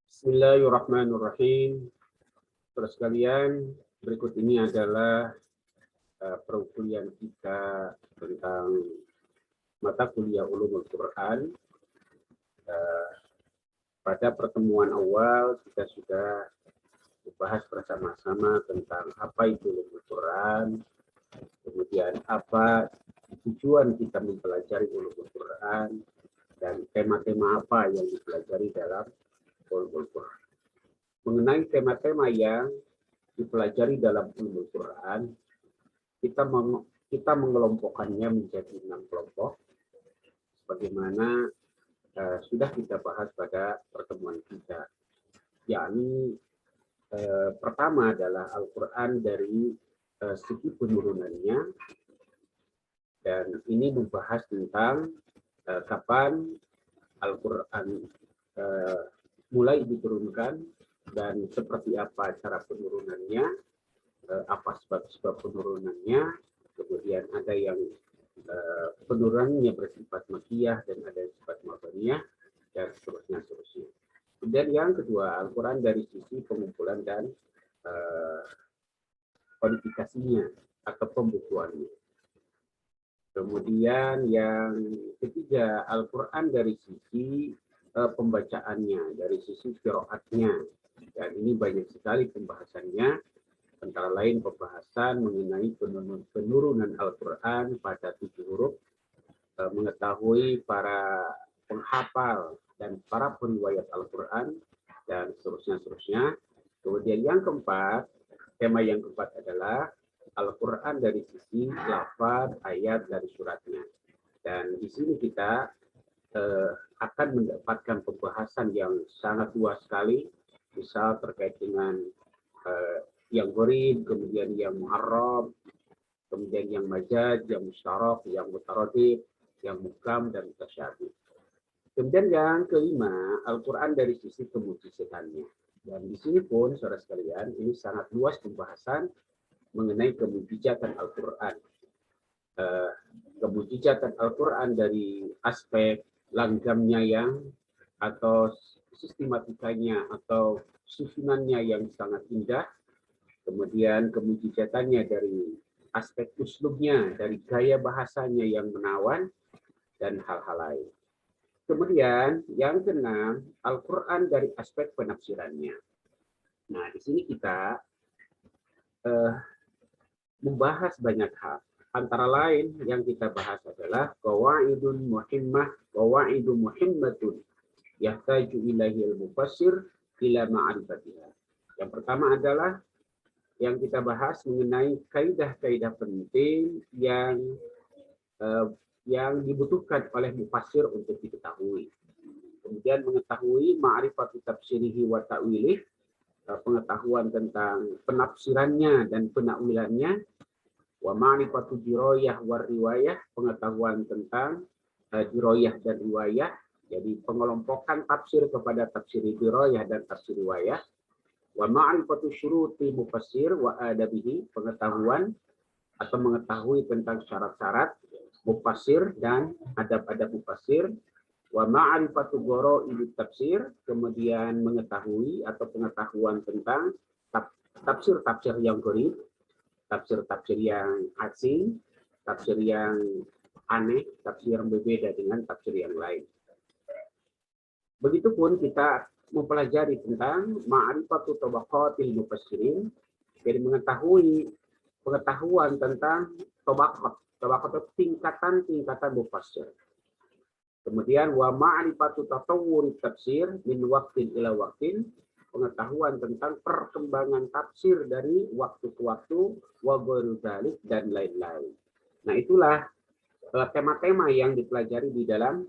Bismillahirrahmanirrahim. Terus sekalian, berikut ini adalah perkuliahan kita tentang mata kuliah Ulumul Quran. Pada pertemuan awal kita sudah membahas bersama-sama tentang apa itu Ulumul Quran, kemudian apa tujuan kita mempelajari Ulumul Quran, dan tema-tema apa yang dipelajari dalam Ulumul Quran. Mengenai tema-tema yang dipelajari dalam Ulumul Quran, kita mengelompokkannya menjadi 6 kelompok, sebagaimana sudah kita bahas pada pertemuan kita. Yakni pertama adalah Al-Quran dari segi penurunannya, dan ini membahas tentang kapan Al-Quran mulai diturunkan dan seperti apa cara penurunannya, apa sebab-sebab penurunannya, kemudian ada yang penurunannya bersifat makiyah dan ada yang sifat madaniyah, dan seterusnya. Kemudian yang kedua, Al-Quran dari sisi pengumpulan dan kodifikasinya atau pembukuannya. Kemudian yang ketiga, Al-Quran dari sisi pembacaannya, dari sisi qiraatnya. Dan ini banyak sekali pembahasannya, antara lain pembahasan mengenai penurunan Al-Quran pada 7 huruf, mengetahui para penghafal dan para periwayat Al-Quran, dan seterusnya. Kemudian yang keempat, tema yang keempat adalah Al-Quran dari sisi lafaz, ayat dari suratnya. Dan di sini kita akan mendapatkan pembahasan yang sangat luas sekali, misal terkait dengan yang gharib, kemudian yang muharram, kemudian yang majaz, yang musyarak, yang mutaradif, yang mukam, dan mutasyabih. Kemudian yang kelima, Al-Quran dari sisi kemujizatan-nya. Dan di sini pun, saudara sekalian, ini sangat luas pembahasan mengenai kemujizatan Al-Quran. Kemujizatan Al-Quran dari aspek langgamnya atau sistematikanya atau susunannya yang sangat indah, kemudian kemujizatannya dari aspek uslubnya, dari gaya bahasanya yang menawan, dan hal-hal lain. Kemudian yang keenam, Al-Quran dari aspek penafsirannya. Nah, di sini kita membahas banyak hal. Antara lain yang kita bahas adalah qawaidun muhimmatun yahtaju ilaihil mufassir ila ma'rifatiha. Yang pertama adalah yang kita bahas mengenai kaidah-kaidah penting yang dibutuhkan oleh mufassir untuk diketahui. Kemudian mengetahui ma'rifatu tafsirihi wa ta'wilih, pengetahuan tentang penafsirannya dan penakwilannya, wa ma'rifatu diroyah wa riwayah, pengetahuan tentang diroyah dan riwayah, jadi pengelompokan tafsir kepada tafsir diroyah dan tafsir riwayah, wa ma'rifatu syuruti mufassir wa adabihi, pengetahuan atau mengetahui tentang syarat-syarat mufassir dan adab-adab mufassir, wa ma'rifatu gharaib tafsir, kemudian mengetahui atau pengetahuan tentang tafsir-tafsir yang gharib, tafsir-tafsir yang asing, tafsir yang aneh, tafsir yang berbeda dengan tafsir yang lain. Begitupun kita mempelajari tentang ma'rifatu tabaqatil mufassirin, jadi mengetahui pengetahuan tentang tabaqat itu tingkatan-tingkatan mufassir. Kemudian wa ma'rifatu tatawwuri tafsir min waqtin ila waqtin, pengetahuan tentang perkembangan tafsir dari waktu ke waktu, wa ghairu dzalik, dan lain-lain. Nah, itulah tema-tema yang dipelajari di dalam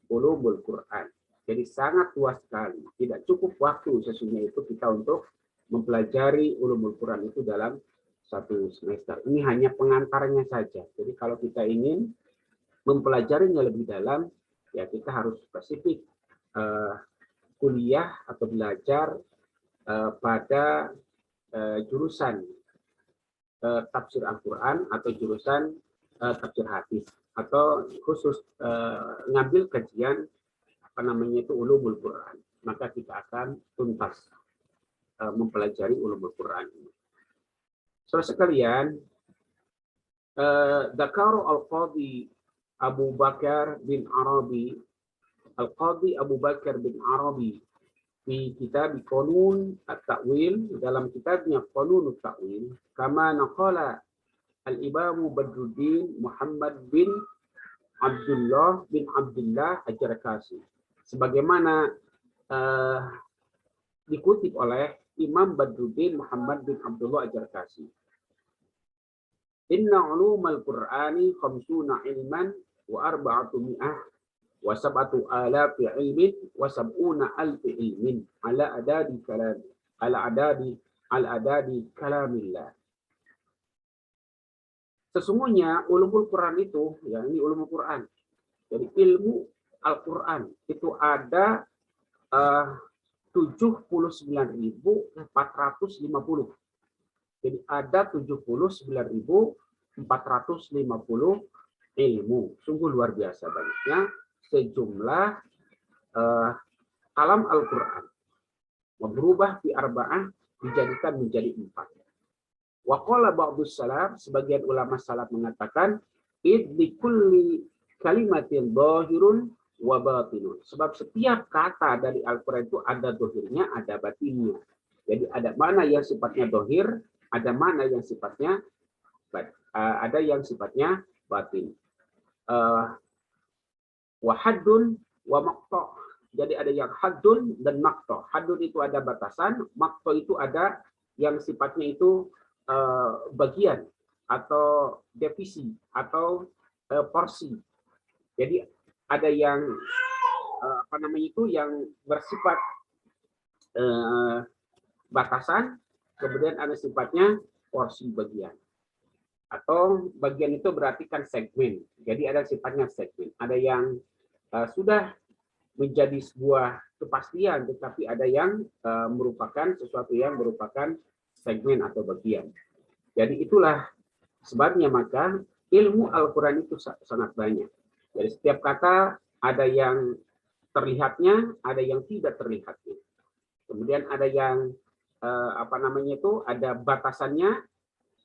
Ulumul Quran. Jadi sangat luas sekali. Tidak cukup waktu sesungguhnya itu kita untuk mempelajari Ulumul Quran itu dalam 1 semester. Ini hanya pengantarnya saja. Jadi kalau kita ingin mempelajarinya lebih dalam, ya kita harus spesifik kuliah atau belajar pada jurusan tafsir Al-Quran atau jurusan tafsir hadis, atau khusus ngambil kajian ulumul Quran. Maka kita akan tuntas mempelajari ulumul Quran ini. Saudara sekalian, Dzakara al-Qadhi Abu Bakar bin Arabi, Al-Qadhi Abu Bakar bin Arabi di kitab Qanun At-Ta'wil, dalam kitabnya Qanun At-Ta'wil, kama naqala Al-Imam Badruddin Muhammad bin Abdullah Al-Jarkasi, sebagaimana dikutip oleh Imam Badruddin Muhammad bin Abdullah Al-Jarkasi. Inna ulumal Qur'ani khamsuna ilman wa arba'atu mi'ah wa sab'atu alafi ilmin wa sab'una alfi ilmin ala adadi kalamillah. Sesungguhnya ulumul Quran itu, ya ini ulumul Quran. Jadi ilmu Al-Quran itu ada 79.450. Jadi ada 79.450 ilmu. Sungguh luar biasa banyaknya sejumlah kalam Al-Quran. Berubah di arba'ah dijadikan menjadi 4. Wa qala ba'dus salaf, sebagian ulama salaf mengatakan id likulli kalimatin dhahirun wa batinun. Sebab setiap kata dari Al-Qur'an itu ada dohirnya, ada batinnya. Jadi ada mana yang sifatnya dohir, ada mana yang sifatnya batin. Wa haddun wa maqta'. Jadi ada yang haddun dan maqta'. Haddun itu ada batasan, maqta' itu ada yang sifatnya itu bagian atau divisi atau porsi. Jadi ada yang yang bersifat batasan, kemudian ada sifatnya porsi bagian. Atau bagian itu berarti kan segmen. Jadi ada sifatnya segmen. Ada yang sudah menjadi sebuah kepastian, tetapi ada yang merupakan sesuatu yang merupakan segmen atau bagian. Jadi itulah sebabnya maka ilmu Al-Quran itu sangat banyak. Jadi setiap kata ada yang terlihatnya, ada yang tidak terlihatnya. Kemudian ada yang ada batasannya,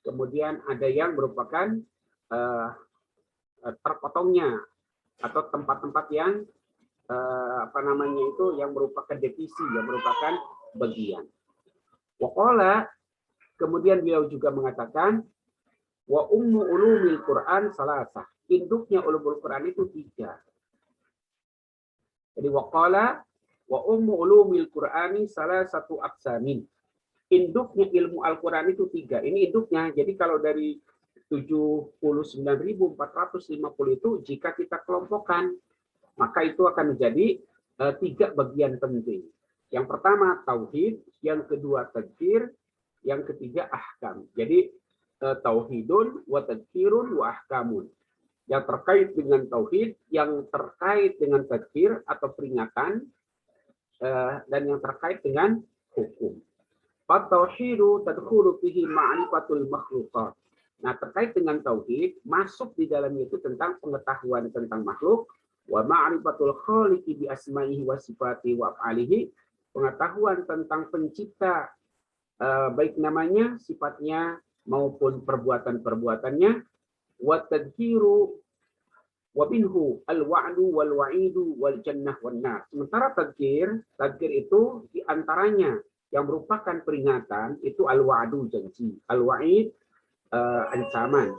kemudian ada yang merupakan terpotongnya atau tempat-tempat yang yang merupakan divisi, yang merupakan bagian. Waqala, kemudian beliau juga mengatakan wa ummu ulumil Quran salasah. Induknya ulumul Quran itu 3. Jadi waqala wa ummu ulumil Qur'ani salasatu aqsamin. Induknya ilmu Al-Quran itu 3. Ini induknya. Jadi kalau dari 79.450 itu jika kita kelompokkan, maka itu akan menjadi 3 bagian penting. Yang pertama tauhid, yang kedua tadzkir, yang ketiga ahkam. Jadi tauhidun wa tadzkirun wa ahkamun. Yang terkait dengan tauhid, yang terkait dengan tadzkir atau peringatan, dan yang terkait dengan hukum. At-tauhidu tadkhulu fihi ma'rifatul makhluqat. Nah, terkait dengan tauhid, masuk di dalamnya itu tentang pengetahuan tentang makhluk, wa ma'rifatul khaliqi bi asma'ihi wa sifatihi wa af'alihi, pengetahuan tentang pencipta, baik namanya, sifatnya maupun perbuatan-perbuatannya, wa tadhkiru wa minhu al-wa'du wal wa'idu wal jannah wan nar. Sementara tadhkir itu diantaranya yang merupakan peringatan itu al-wa'du janji, al-wa'id ancaman,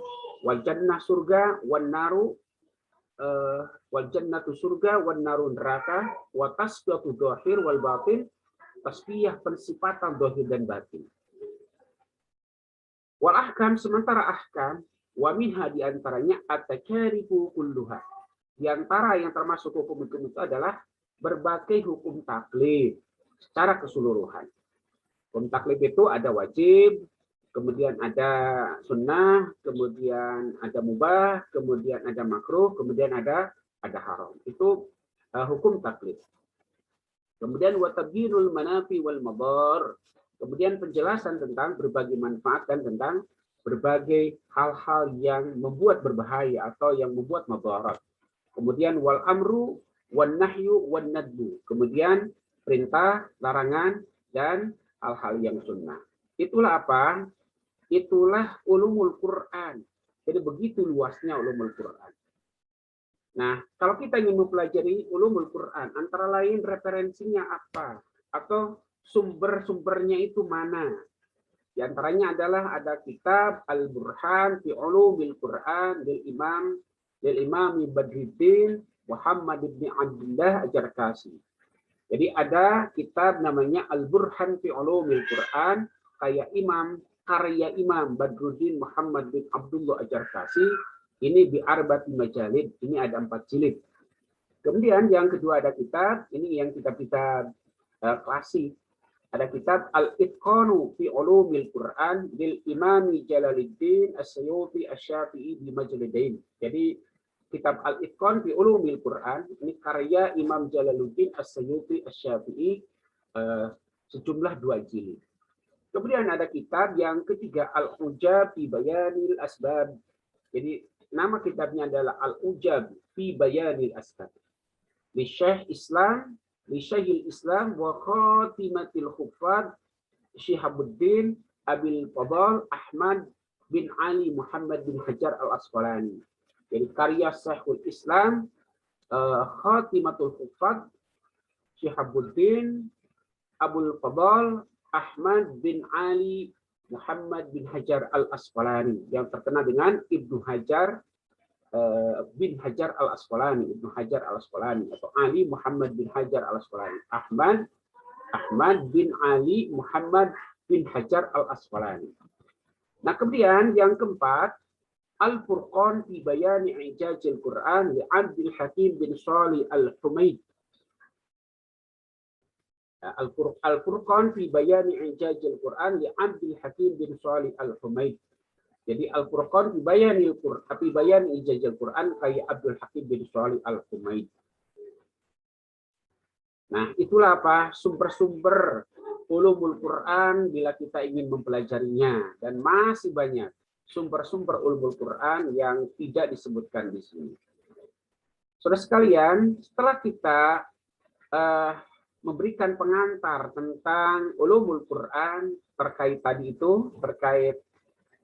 wal jannah surga, wan naru wal jannatu surga, wan naru neraka, wa tasbihatu dhahir wal batin, tasbih pensifatan dhahir dan batin. Wal ahkam, sementara ahkam, wa minha diantaranya at-takarifu kulluha. Di antara yang termasuk hukum-hukum itu adalah berbagai hukum taklif secara keseluruhan. Hukum taklif itu ada wajib, kemudian ada sunnah, kemudian ada mubah, kemudian ada makruh, kemudian ada haram. Itu hukum taklif. Kemudian wa tabyinul manafi wal madar. Kemudian penjelasan tentang berbagai manfaat dan tentang berbagai hal-hal yang membuat berbahaya atau yang membuat madarat. Kemudian wal amru wan nahyu wan nadbu. Kemudian perintah, larangan, dan hal-hal yang sunnah. Itulah apa? Itulah ulumul Quran. Jadi begitu luasnya ulumul Quran. Nah, kalau kita ingin mempelajari ulumul Quran, antara lain referensinya apa? Atau sumber-sumbernya itu mana? Di antaranya adalah ada kitab Al-Burhan fi Ulumil Quran del Imam Badruddin Muhammad bin Abdullah Ajarkasi. Jadi ada kitab namanya Al-Burhan fi Ulumil Quran karya Imam Badruddin Muhammad bin Abdullah Ajarkasi. Ini bi arba'ati majalid, ini ada 4 jilid. Kemudian yang kedua ada kitab, ini yang kita klasik. Ada kitab Al-Itqanu fi Ulumil Quran bil Imam Jalaluddin As-Suyuti Asy-Syafi'i bi majlidain. Jadi kitab Al-Itqan fi Ulumil Quran ini karya Imam Jalaluddin As-Suyuti Asy-Syafi'i sejumlah 2 jilid. Kemudian ada kitab yang ketiga Al-Ujab fi Bayanil Asbab. Jadi nama kitabnya adalah Al-Ujab fi Bayanil Asbab. Li Syekhul Islam wa Khatimatil Huffaz Syihabuddin Abil Fadl Ahmad bin Ali Muhammad bin Hajar Al-Asqalani. Jadi karya Syekhul Islam Khatimatul Huffaz Syihabuddin Abul Fadl Ahmad bin Ali Muhammad bin Hajar Al-Asqalani yang terkenal dengan Ibnu Hajar bin Hajar Al-Asqalani, Ibnu Hajar Al-Asqalani atau Ali Muhammad bin Hajar Al-Asqalani, Ahmad bin Ali Muhammad bin Hajar Al-Asqalani. Nah, kemudian yang keempat, Al-Furqan fi Bayani Ijazil Quran li Abdul Hakim bin Shalih Al-Humaid. Al-Furqan fi Bayani Ijazil Quran li Abdul Hakim bin Shalih Al-Humaid. Jadi Al-Furqan fi Bayani Ijazil Quran kayak Abdul Hakim bin Shalih Al-Humaid. Nah, itulah apa? Sumber-sumber ulumul Quran bila kita ingin mempelajarinya, dan masih banyak sumber-sumber ulumul Quran yang tidak disebutkan di sini. Saudara sekalian, setelah kita memberikan pengantar tentang ulumul Quran terkait terkait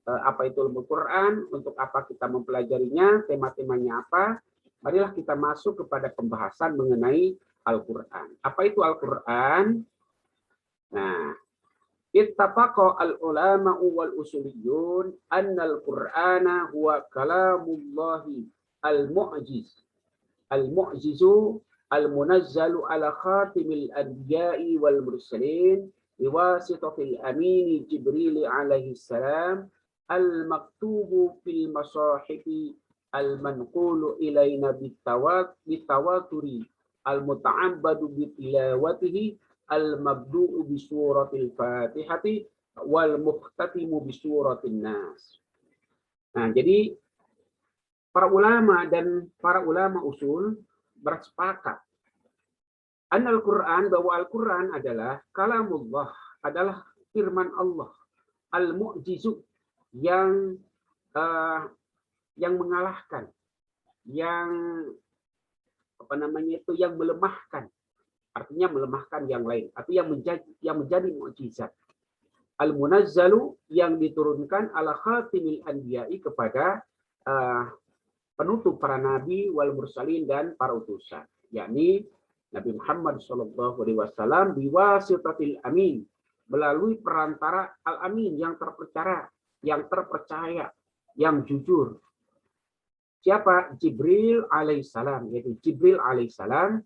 apa itu ulumul Quran, untuk apa kita mempelajarinya, tema-temanya apa, marilah kita masuk kepada pembahasan mengenai Al-Quran. Apa itu Al-Quran? Nah, ittafaqa al-ulama wal usuliyun anna al-Qur'ana huwa kalamullahi al-mu'jizu al-munazzalu ala khatimil anbiya'i wal mursalin biwasitatil amini Jibril alaihi salam al-maktubu fil masahifi al-manqulu ilaina bitawaturi al-muta'abbadu bitilawatihi al-mabdu'u bi suratil Fatihati wal muhtatimu bi suratin Nas. Nah, jadi para ulama usul bersepakat annal Quran, bahwa Al-Quran adalah kalamullah, adalah firman Allah, al-mu'jizu, yang mengalahkan, yang yang melemahkan, artinya melemahkan yang lain, atau yang menjadi mukjizat. Al-munazzalu, yang diturunkan ala khatimil anbiya'i, kepada penutup para nabi wal mursalin, dan para utusan, yakni Nabi Muhammad SAW biwasitatil amin, melalui perantara al-amin, yang terpercaya, yang jujur. Siapa? Jibril alaihissalam, yaitu Jibril alaihissalam.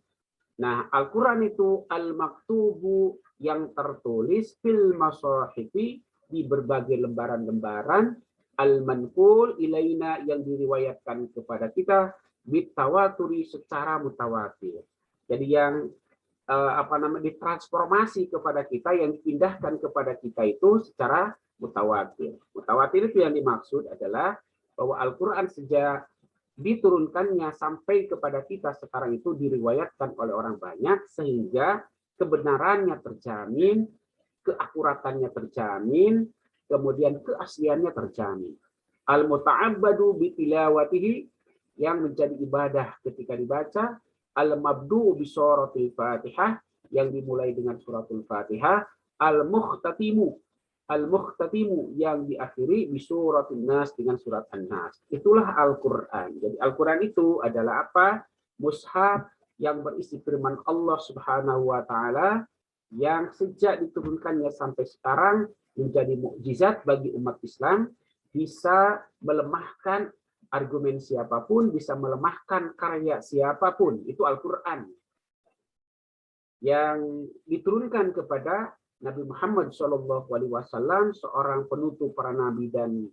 Nah, Al-Quran itu al-maktubu, yang tertulis fil masahifi, di berbagai lembaran-lembaran, al-manqul ilaina, yang diriwayatkan kepada kita, bitawaturi, secara mutawatir. Jadi yang ditransformasi kepada kita, yang dipindahkan kepada kita itu secara mutawatir. Mutawatir itu yang dimaksud adalah bahwa Al-Quran sejak diturunkannya sampai kepada kita sekarang itu diriwayatkan oleh orang banyak, sehingga kebenarannya terjamin, keakuratannya terjamin, kemudian keasliannya terjamin. Al-muta'abbadu bitilawatihi, yang menjadi ibadah ketika dibaca, al-mabdu bi suratil Fatihah, yang dimulai dengan suratul Fatihah, al-mukhtatimu yang diakhiri bi suratin Nas dengan surat An-Nas. Itulah Al-Qur'an. Jadi Al-Qur'an itu adalah apa? Mushaf yang berisi firman Allah Subhanahu wa taala yang sejak diturunkannya sampai sekarang menjadi mukjizat bagi umat Islam, bisa melemahkan argumen siapapun, bisa melemahkan karya siapapun. Itu Al-Qur'an yang diturunkan kepada Nabi Muhammad SAW, seorang penutup para nabi dan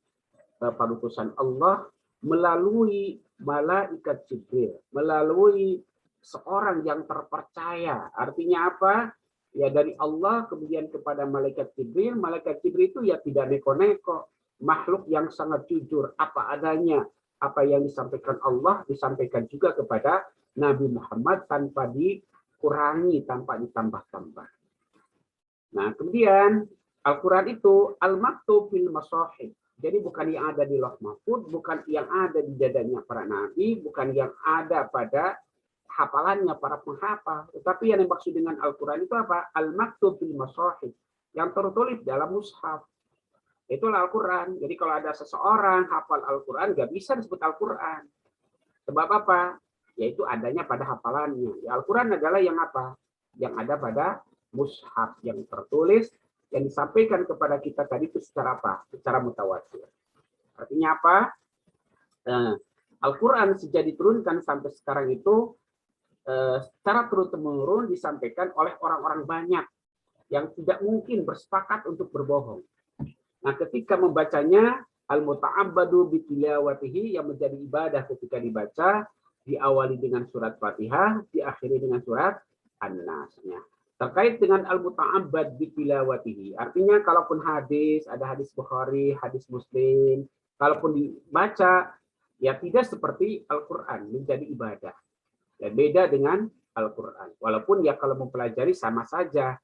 panutusan Allah, melalui malaikat Jibril, melalui seorang yang terpercaya. Artinya apa? Ya, dari Allah kemudian kepada malaikat Jibril. Malaikat Jibril itu ya tidak neko-neko, makhluk yang sangat jujur, apa adanya. Apa yang disampaikan Allah disampaikan juga kepada Nabi Muhammad tanpa dikurangi, tanpa ditambah-tambah. Nah, kemudian Al-Quran itu al-maktub fil masahif. Jadi bukan yang ada di Lauh Mahfuz, bukan yang ada di dadanya para nabi, bukan yang ada pada hafalannya para penghafal. Tetapi yang dimaksud dengan Al-Quran itu apa? Al-maktub fil masahif, yang tertulis dalam mushaf. Itulah Al-Quran. Jadi kalau ada seseorang hafal Al-Quran, nggak bisa disebut Al-Quran. Sebab apa? Yaitu adanya pada hafalannya. Ya, Al-Quran adalah yang apa? Yang ada pada mushaf, yang tertulis, yang disampaikan kepada kita tadi itu secara apa? Secara mutawatir. Artinya apa? Al-Quran sejak diturunkan sampai sekarang itu secara turun-temurun disampaikan oleh orang-orang banyak yang tidak mungkin bersepakat untuk berbohong. Nah, ketika membacanya, al-muta'abbadu bitilawatihi, yang menjadi ibadah ketika dibaca, diawali dengan surat Fatihah, diakhiri dengan surat An-Nas. Terkait dengan al-muta'abbad bitilawatihi, artinya kalaupun hadis, ada hadis Bukhari, hadis Muslim, kalaupun dibaca, ya tidak seperti Al-Quran, menjadi ibadah. Ya, beda dengan Al-Quran. Walaupun ya kalau mempelajari sama saja,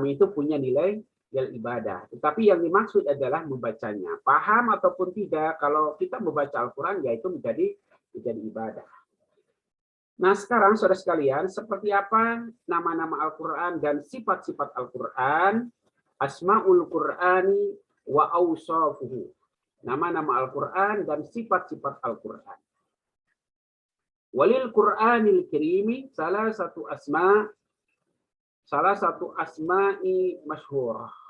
itu punya nilai ibadah. Tetapi yang dimaksud adalah membacanya. Paham ataupun tidak, kalau kita membaca Al-Quran, ya itu menjadi ibadah. Nah, sekarang saudara sekalian, seperti apa nama-nama Al-Quran dan sifat-sifat Al-Quran, asma'ul Qur'ani wa awsafuhu. Nama-nama Al-Quran dan sifat-sifat Al-Quran. Walil Qur'anil Karimi salah satu asma'i masyhurah.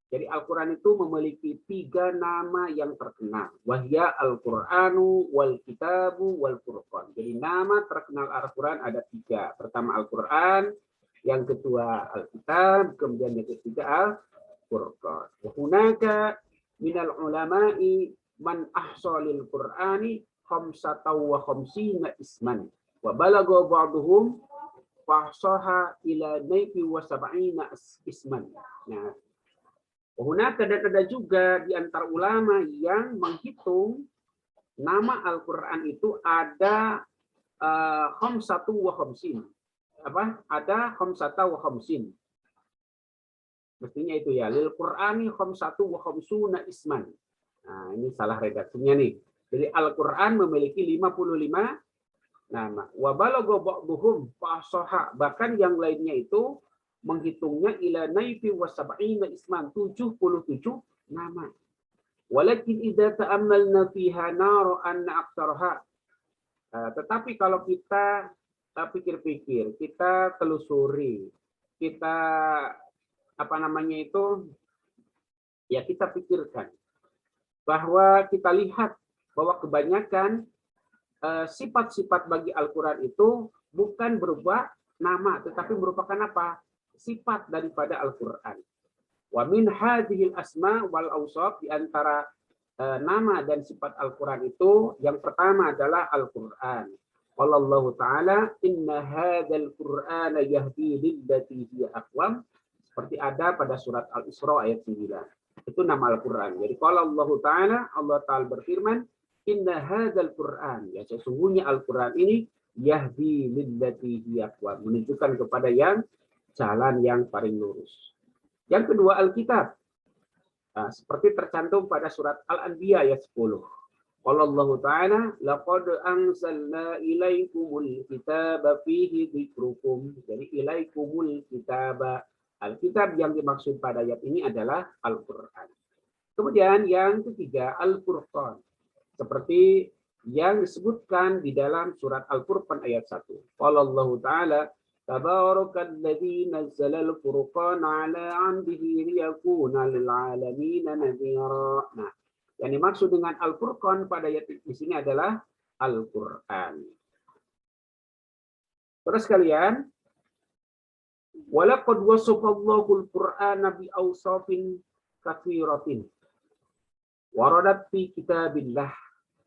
Jadi Al-Quran itu memiliki 3 nama yang terkenal. Wahya Al-Qur'anu wal Kitabu wal Furqan. Jadi nama terkenal Al-Quran ada 3. Pertama Al-Quran, yang kedua Al-Kitab, kemudian yang ketiga Al-Furqan. Wa hunaka minal ulama'i man ahsalil Qur'ani khamsatan wa khamsina isman. Wa balagha ba'duhum fahsaha ila naifi wa sab'ina isman. Nah, ada juga di antara ulama yang menghitung nama Al-Quran itu ada khamsatu wa khamsin. Ada khamsata wa khamsin. Mestinya itu ya. Lil Qur'ani khamsatu wa khamsuna isman. Nah, ini salah redaksinya nih. Jadi Al-Quran memiliki 55 nama. Wa balagha ba'dhum fahsaha. Bahkan yang lainnya itu menghitungnya ila naifi wa sab'ina isman, 77 nama. Walakin idza ta'ammalna fiha nara anna aktsaraha. Tetapi kalau kita pikir-pikir, kita telusuri, kita kita pikirkan bahwa kita lihat bahwa kebanyakan sifat-sifat bagi Al-Quran itu bukan berupa nama, tetapi merupakan apa? Sifat daripada Al-Quran. Wa min hadhil asma wal awsaf, di antara nama dan sifat Al-Quran itu yang pertama adalah Al-Quran. Wallahu ta'ala inna hadzal qur'ana yahdi lillati hiya aqwam, seperti ada pada surat Al-Isra ayat 9. Itu nama Al-Quran. Jadi kalau Allah Ta'ala berfirman, inna hadzal Qur'an, ya sesungguhnya Al-Quran ini yahdi lillati hiya aqwam, menunjukkan kepada yang jalan yang paling lurus. Yang kedua Alkitab. Seperti tercantum pada surat Al-Anbiya ayat 10. Qala Allah Ta'ala, laqad anzalna ilaikumul kitaba fihi dzikrukum. Jadi ilaikumul kitaba. Alkitab yang dimaksud pada ayat ini adalah Al-Quran. Kemudian yang ketiga, Al-Furqan. Seperti yang disebutkan di dalam surat Al-Furqan ayat 1. Qala Allah Ta'ala, Tabarakalladzi nazzalal furqana 'ala 'abdihi liyakuna lil 'alamin nadhira. Nah, yang dimaksud dengan Al-Furqan pada ayat di sini adalah Al-Qur'an. Terus sekalian, walaqad wasafallahu al-Qur'ana bi awsafin katsiratin. Waradat fi kitabillah.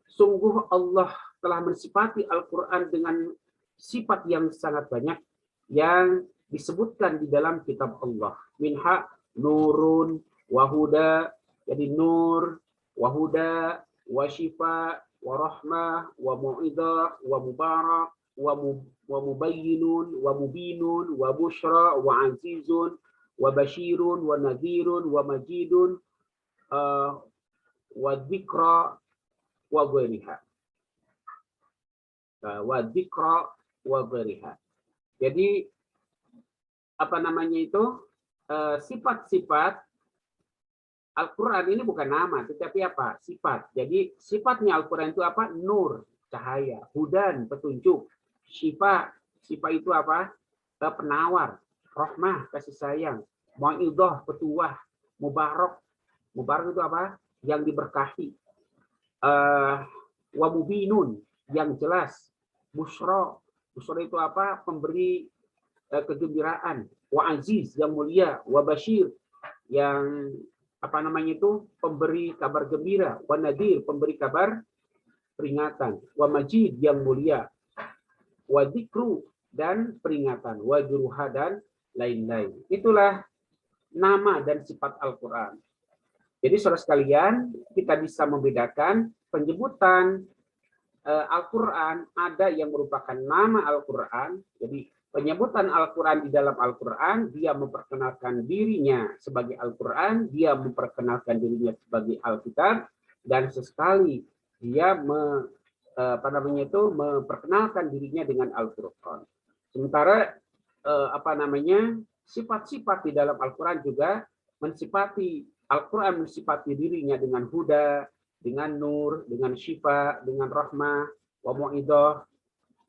Sungguh Allah telah mensifati Al-Qur'an dengan sifat yang sangat banyak yang disebutkan di dalam kitab Allah. Minha nurun wahuda, jadi nur, wahuda, washifa, warahmah, wa mu'idah, wa mubarak, wa mubayyinun, wa mubinun, wa bushra, wa azizun, wa bashirun, wa nadhirun, wa majidun, wa dzikra, wa ghairiha. Wa dzikra, wa ghairiha. Jadi apa namanya itu, sifat-sifat Al-Quran ini bukan nama, tetapi apa? Sifat. Jadi sifatnya Al-Quran itu apa? Nur, cahaya. Hudan, petunjuk. Syifa, syifa itu apa? Penawar. Rahmah, kasih sayang. Mau'idah, petuah. Mubarak. Mubarak itu apa? Yang diberkahi. Wa mubinun, yang jelas. Bushra. Bushra itu apa? Pemberi kegembiraan. Wa aziz, yang mulia. Wa bashir, yang apa namanya itu? Pemberi kabar gembira. Wa nadir, pemberi kabar peringatan. Wa majid, yang mulia. Wa dzikru, dan peringatan. Wa juruha, dan lain-lain. Itulah nama dan sifat Al-Quran. Jadi saudara sekalian, kita bisa membedakan penyebutan Al-Quran, ada yang merupakan nama Al-Quran. Jadi penyebutan Al-Quran di dalam Al-Quran, dia memperkenalkan dirinya sebagai Al-Quran, dia memperkenalkan dirinya sebagai Alkitab, dan sesekali dia memperkenalkan dirinya dengan Al-Furqan. Sementara sifat-sifat di dalam Al-Quran juga mensifati, Al-Quran mensifati dirinya dengan huda, dengan nur, dengan syifa, dengan rahmah, wa mu'idah.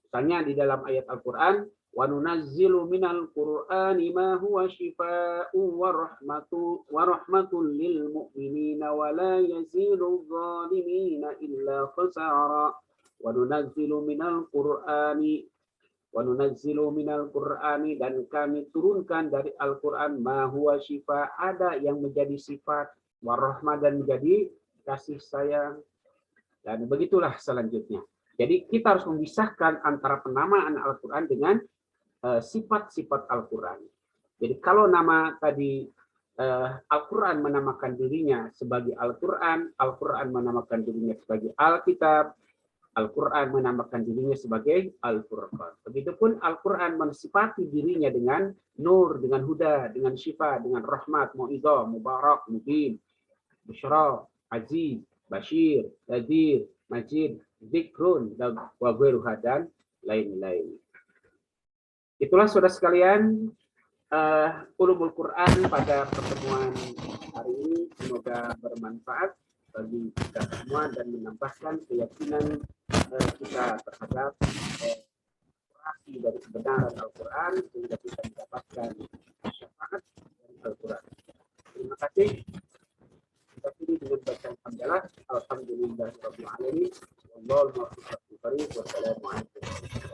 Misalnya di dalam ayat Al-Quran, wa nunazzilu minal Qur'ani ma huwa syifaa'un wa rahmatun lil mu'minina wa la yazidu adh-dhalimina illa khasara. Wa nunazzilu minal Qur'ani, dan kami turunkan dari Al-Quran ma huwa syifa, ada yang menjadi sifat, wa rahmah, dan menjadi kasih sayang, dan begitulah selanjutnya. Jadi kita harus memisahkan antara penamaan Al-Quran dengan sifat-sifat Al-Quran. Jadi kalau nama tadi Al-Quran menamakan dirinya sebagai Al-Quran, Al-Quran menamakan dirinya sebagai Alkitab, Al-Quran menamakan dirinya sebagai Al-Furqan. Begitupun Al-Quran mensifati dirinya dengan nur, dengan huda, dengan syifa, dengan rahmat, mu'idah, mubarak, mubin, busyra, aziz, bashir, nadir, majid, zikrun, dan wa ghairuha, dan lain-lain. Itulah saudara sekalian ulumul Quran pada pertemuan hari ini. Semoga bermanfaat bagi kita semua dan menambahkan keyakinan kita terhadap arti dari kebenaran Al-Quran, sehingga kita mendapatkan syafaat dari Al-Quran. Terima kasih. Kita pilih dengan bacaan hamdalah. Alhamdulillahirabbil alamin. Wallahul muwaffiq. Wassalamualaikum.